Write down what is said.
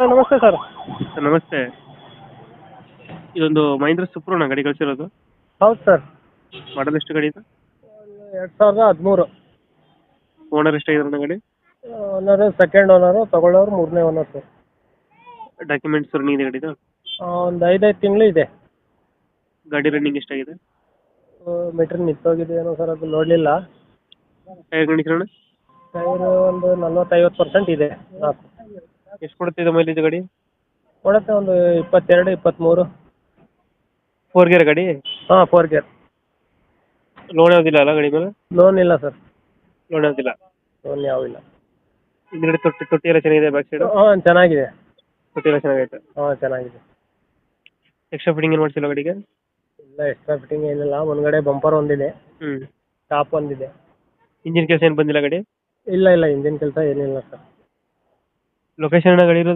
ನಮಸ್ತೆ sir. Sir ನಮಸ್ತೆ. ಇದೊಂದು ಮಹೀಂದ್ರ ಸುಪ್ರೋನ ಗಾಡಿ ಕಳಿಸಿರೋದು. ಹೌದು ಸರ್. ಮಾಡಲ್ ಎಷ್ಟು ಗಾಡಿ ಇದು? 2013. ಓನರ್ ಎಷ್ಟಾಗಿದ್ರು ಗಾಡಿ? ಓನರು ಸೆಕೆಂಡ್ ಓನರು, ತಗೊಳ್ಳೋರು ಮೂರನೇ ಓನರ್ ಸರ್. ಡಾಕ್ಯುಮೆಂಟ್ಸ್ ರನ್ನಿಂಗ್ ಇದೆ ಗಾಡಿದು? ಒಂದು 5 ತಿಂಗಳು ಇದೆ. ಗಾಡಿ ರನ್ನಿಂಗ್ ಎಷ್ಟಾಗಿದೆ? ಮೀಟ್ರ್ ನಿಂತೋಗಿದೆ ಏನೋ ಸರ್, ಅದು ನೋಡಲಿಲ್ಲ. ಟೈರ್ ಕಂಡೀಷನ್ ಟೈರು ಒಂದು 40-50% ಇದೆ. ನಾಲ್ಕು ಎಷ್ಟು ಕೊಡುತ್ತೆ ಇದು ಮೈಲೇಜ್ ಗಾಡಿ? ಕೊಡುತ್ತೆ ಒಂದು 22-23. 4 ಗೇರ್ ಗಾಡಿ? ಹಾಂ, 4 ಗೇರ್. ಲೋನ್ ಯಾವುದಿಲ್ಲ ಅಲ್ಲ ಗಾಡಿ ಮೇಲೆ? ಲೋನ್ ಇಲ್ಲ ಸರ್. ಲೋನ್ ಯಾವುದಿಲ್ಲ. ಲೋನ್ ಯಾವಿಲ್ಲ. ಹಿಂದ್ಗಡೆ ತೊಟ್ಟಿ ಎಲ್ಲ ಚೆನ್ನಾಗಿದೆ, ಬ್ಯಾಕ್ ಸೈಡ್ ಹಾಂ, ಚೆನ್ನಾಗಿದೆ. ತೊಟ್ಟಿ ಎಲ್ಲ ಚೆನ್ನಾಗೈತೆ. ಹಾಂ, ಚೆನ್ನಾಗಿದೆ. ಎಕ್ಸ್ಟ್ರಾ ಫಿಟ್ಟಿಂಗ್ ಏನು ಮಾಡ್ಸಿಲ್ಲ ಗಾಡಿಗೆ? ಇಲ್ಲ, ಎಕ್ಸ್ಟ್ರಾ ಫಿಟ್ಟಿಂಗ್ ಏನಿಲ್ಲ. ಒಂದ್ಗಡೆ ಬಂಪರ್ ಒಂದಿದೆ, ಟಾಪ್ ಒಂದಿದೆ. ಇಂಜಿನ್ ಕೆಲಸ ಏನು ಬಂದಿಲ್ಲ ಗಾಡಿ? ಇಲ್ಲ, ಇಂಜಿನ್ ಕೆಲಸ ಏನಿಲ್ಲ ಸರ್. ಲೊಕೇಶನ್ ಗಾಡಿ ಇರೋದು?